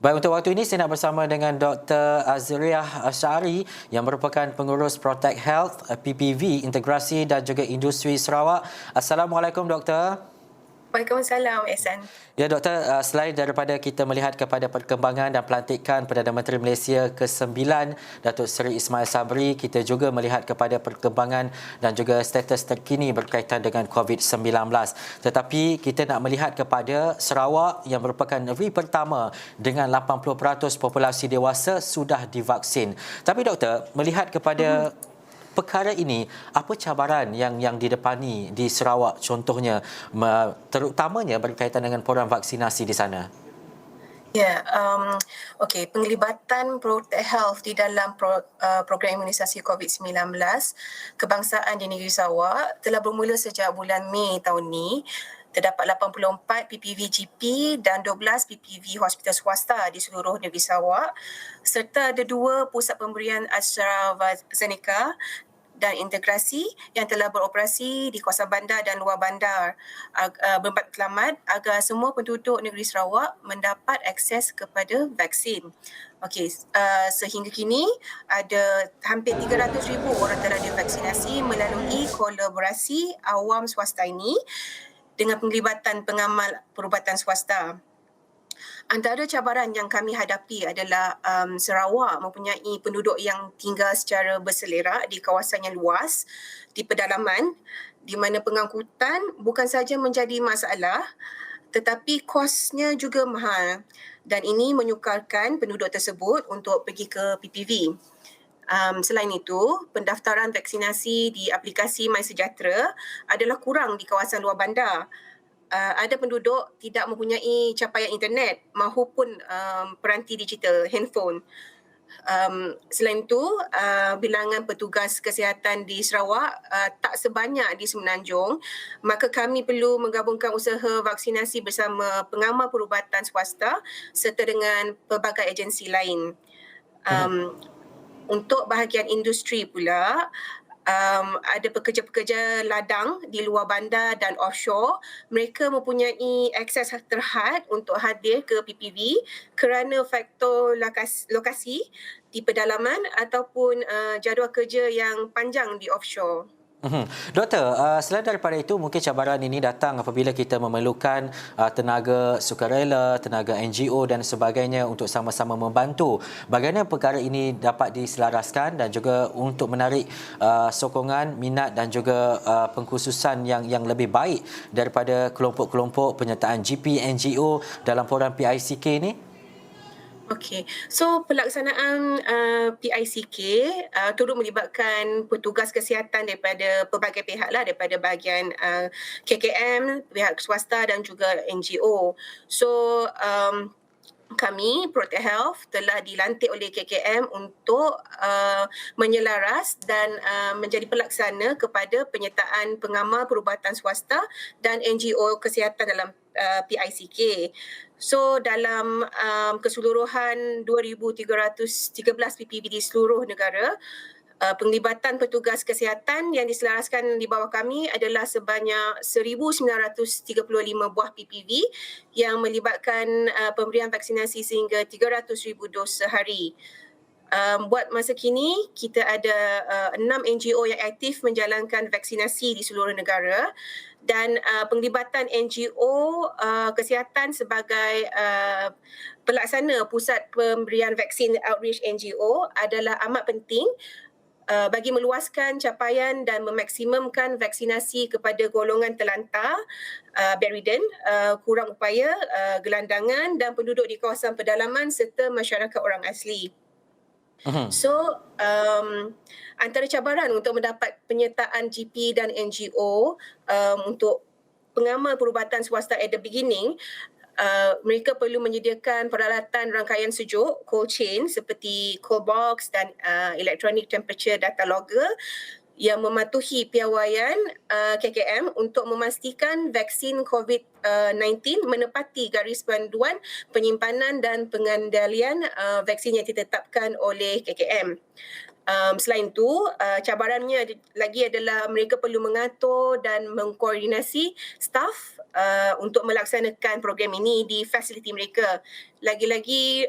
Baik, untuk waktu ini saya nak bersama dengan Dr. Azriah Asyari yang merupakan pengurus Protect Health PPV Integrasi dan juga Industri Sarawak. Assalamualaikum Doktor. Waalaikumsalam, Ehsan. Ya Doktor, selain daripada kita melihat kepada perkembangan dan pelantikan Perdana Menteri Malaysia ke-9 Datuk Seri Ismail Sabri, kita juga melihat kepada perkembangan dan juga status terkini berkaitan dengan COVID-19. Tetapi kita nak melihat kepada Sarawak yang merupakan negeri pertama dengan 80% populasi dewasa sudah divaksin. Tapi Doktor, melihat kepada perkara ini, apa cabaran yang didepani di Sarawak contohnya, terutamanya berkaitan dengan program vaksinasi di sana? Ya, okey. Penglibatan Protect Health di dalam program imunisasi COVID-19 kebangsaan di negeri Sarawak telah bermula sejak bulan Mei tahun ni. Terdapat 84 PPV GP dan 12 PPV hospital swasta di seluruh negeri Sarawak, serta ada 2 pusat pemberian AstraZeneca dan integrasi yang telah beroperasi di kawasan bandar dan luar bandar bermatlamat agar semua penduduk negeri Sarawak mendapat akses kepada vaksin. Okey, sehingga kini ada hampir 300,000 orang telah divaksinasi melalui kolaborasi awam swasta ini dengan penglibatan pengamal perubatan swasta. Antara cabaran yang kami hadapi adalah Sarawak mempunyai penduduk yang tinggal secara berselerak di kawasan yang luas, di pedalaman, di mana pengangkutan bukan saja menjadi masalah tetapi kosnya juga mahal, dan ini menyukarkan penduduk tersebut untuk pergi ke PPV. Selain itu, pendaftaran vaksinasi di aplikasi MySejahtera adalah kurang di kawasan luar bandar. Ada penduduk tidak mempunyai capaian internet mahupun peranti digital, handphone. Selain itu, bilangan petugas kesihatan di Sarawak tak sebanyak di Semenanjung, maka kami perlu menggabungkan usaha vaksinasi bersama pengamal perubatan swasta serta dengan pelbagai agensi lain. Untuk bahagian industri pula, ada pekerja-pekerja ladang di luar bandar dan offshore. Mereka mempunyai akses terhad untuk hadir ke PPV kerana faktor lokasi di pedalaman ataupun jadual kerja yang panjang di offshore. Doktor, selain daripada itu, mungkin cabaran ini datang apabila kita memerlukan tenaga sukarela, tenaga NGO dan sebagainya untuk sama-sama membantu. Bagaimana perkara ini dapat diselaraskan dan juga untuk menarik sokongan, minat dan juga pengkhususan yang lebih baik daripada kelompok-kelompok penyertaan GP, NGO dalam program PICK ini? Okey, so pelaksanaan PICK turut melibatkan petugas kesihatan daripada pelbagai pihak lah, daripada bahagian KKM, pihak swasta dan juga NGO. So kami, Protect Health, telah dilantik oleh KKM untuk menyelaras dan menjadi pelaksana kepada penyertaan pengamal perubatan swasta dan NGO kesihatan dalam PICK. So dalam keseluruhan 2,313 PPV di seluruh negara, penglibatan petugas kesihatan yang diselaraskan di bawah kami adalah sebanyak 1,935 buah PPV yang melibatkan pemberian vaksinasi sehingga 300,000 dos sehari. Buat masa kini, kita ada 6 NGO yang aktif menjalankan vaksinasi di seluruh negara, dan penglibatan NGO kesihatan sebagai pelaksana pusat pemberian vaksin outreach NGO adalah amat penting bagi meluaskan capaian dan memaksimumkan vaksinasi kepada golongan terlantar, bedridden, kurang upaya, gelandangan dan penduduk di kawasan pedalaman serta masyarakat orang asli. So, antara cabaran untuk mendapat penyertaan GP dan NGO untuk pengamal perubatan swasta at the beginning, mereka perlu menyediakan peralatan rangkaian sejuk, cold chain seperti cold box dan electronic temperature data logger yang mematuhi piawaian KKM untuk memastikan vaksin COVID-19 menepati garis panduan penyimpanan dan pengendalian vaksin yang ditetapkan oleh KKM. Selain itu, cabarannya lagi adalah mereka perlu mengatur dan mengkoordinasi staf untuk melaksanakan program ini di fasiliti mereka. Lagi-lagi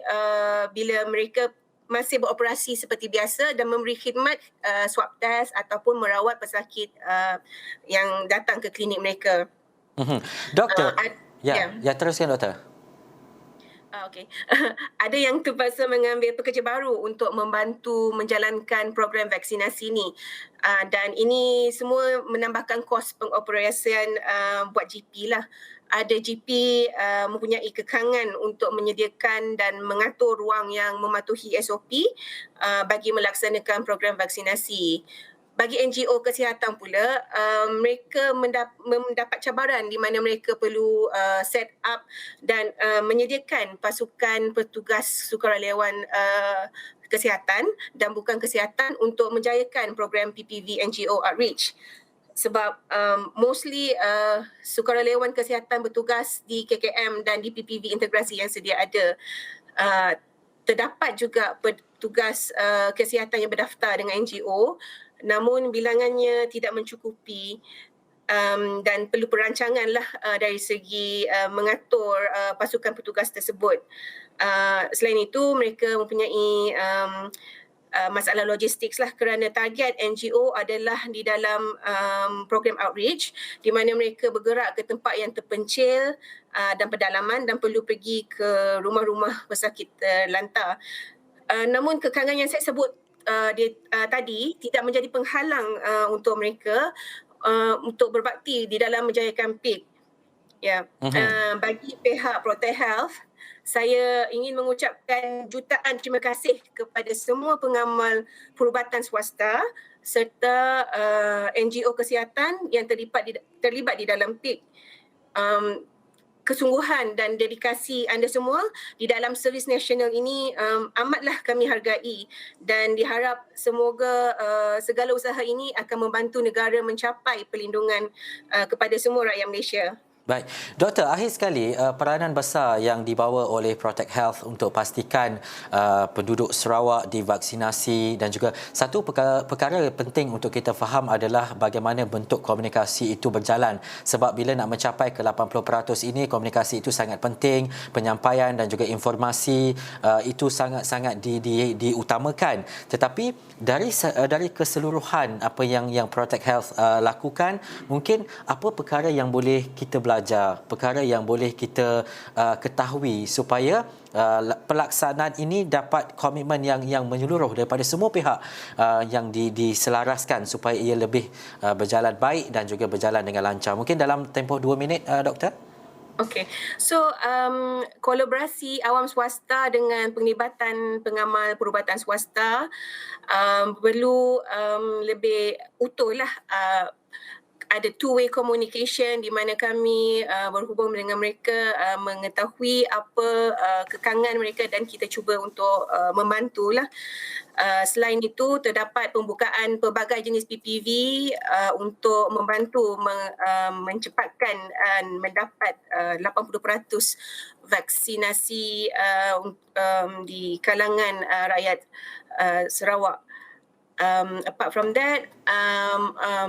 bila mereka masih beroperasi seperti biasa dan memberi khidmat swab test ataupun merawat pesakit yang datang ke klinik mereka. Doktor, Ya. teruskan doktor. Okey. Ada yang terpaksa mengambil pekerja baru untuk membantu menjalankan program vaksinasi ni. Dan ini semua menambahkan kos pengoperasian buat GP lah. Ada GP mempunyai kekangan untuk menyediakan dan mengatur ruang yang mematuhi SOP bagi melaksanakan program vaksinasi. Bagi NGO kesihatan pula, mereka mendapat cabaran di mana mereka perlu set up dan menyediakan pasukan petugas sukarelawan kesihatan dan bukan kesihatan untuk menjayakan program PPV NGO Outreach. Sebab mostly sukarelawan kesihatan bertugas di KKM dan di PPV integrasi yang sedia ada. Terdapat juga petugas kesihatan yang berdaftar dengan NGO, namun bilangannya tidak mencukupi dan perlu perancangan lah dari segi mengatur pasukan petugas tersebut. Selain itu, mereka mempunyai masalah logistik lah kerana target NGO adalah di dalam program outreach di mana mereka bergerak ke tempat yang terpencil dan pedalaman dan perlu pergi ke rumah-rumah pesakit terlantar. Namun kekangan yang saya sebut tadi tidak menjadi penghalang untuk mereka untuk berbakti di dalam menjayakan PIK. Ya. Bagi pihak Protect Health, saya ingin mengucapkan jutaan terima kasih kepada semua pengamal perubatan swasta serta NGO kesihatan yang terlibat di dalam PIK. Kesungguhan dan dedikasi anda semua di dalam servis nasional ini amatlah kami hargai dan diharap semoga segala usaha ini akan membantu negara mencapai perlindungan kepada semua rakyat Malaysia. Baik, Doktor, akhir sekali peranan besar yang dibawa oleh Protect Health untuk pastikan penduduk Sarawak divaksinasi dan juga satu perkara penting untuk kita faham adalah bagaimana bentuk komunikasi itu berjalan, sebab bila nak mencapai ke 80% ini komunikasi itu sangat penting, penyampaian dan juga informasi itu sangat-sangat diutamakan. Tetapi dari keseluruhan apa yang Protect Health lakukan, mungkin apa perkara yang boleh kita belajar, perkara yang boleh kita ketahui supaya pelaksanaan ini dapat komitmen yang menyeluruh daripada semua pihak yang diselaraskan supaya ia lebih berjalan baik dan juga berjalan dengan lancar. Mungkin dalam tempoh 2 minit, Doktor. Okey, so kolaborasi awam swasta dengan penglibatan pengamal perubatan swasta perlu lebih utuh lah. Ada two-way communication di mana kami berhubung dengan mereka, mengetahui apa kekangan mereka dan kita cuba untuk membantulah. Selain itu, terdapat pembukaan pelbagai jenis PPV untuk membantu mencepatkan mendapat 80% vaksinasi di kalangan rakyat Sarawak. Apart from that,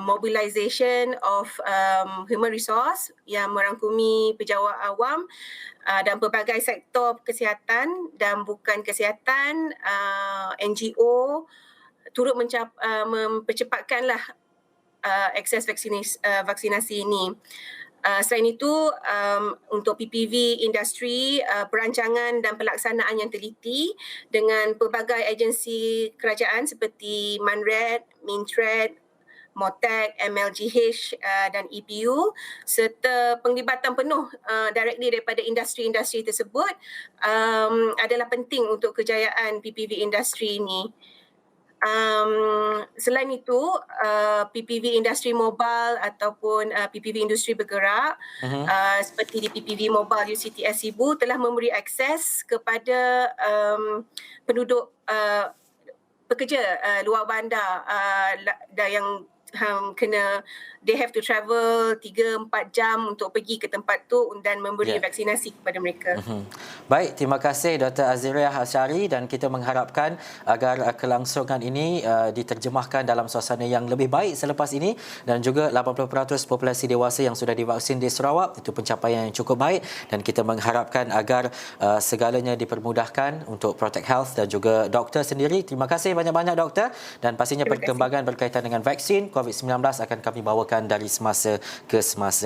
mobilisation of human resource yang merangkumi pejabat awam dan pelbagai sektor kesihatan dan bukan kesihatan, NGO turut mempercepatkanlah akses vaksinasi ini. Selain itu, untuk PPV industri, perancangan dan pelaksanaan yang teliti dengan pelbagai agensi kerajaan seperti MANRED, MINTRED, MOTEC, MLGH dan EPU serta penglibatan penuh directly daripada industri-industri tersebut adalah penting untuk kejayaan PPV industri ini. Selain itu, PPV industri mobile ataupun PPV industri bergerak seperti di PPV Mobile UCTS Sibu telah memberi akses kepada penduduk pekerja luar bandar yang kena they have to travel 3-4 jam untuk pergi ke tempat tu dan memberi vaksinasi kepada mereka. Baik, terima kasih Dr. Azriah Asyari, dan kita mengharapkan agar kelangsungan ini diterjemahkan dalam suasana yang lebih baik selepas ini, dan juga 80% populasi dewasa yang sudah divaksin di Sarawak, itu pencapaian yang cukup baik, dan kita mengharapkan agar segalanya dipermudahkan untuk Protect Health dan juga doktor sendiri. Terima kasih banyak-banyak doktor, dan pastinya perkembangan berkaitan dengan vaksin COVID-19 akan kami bawakan dari semasa ke semasa.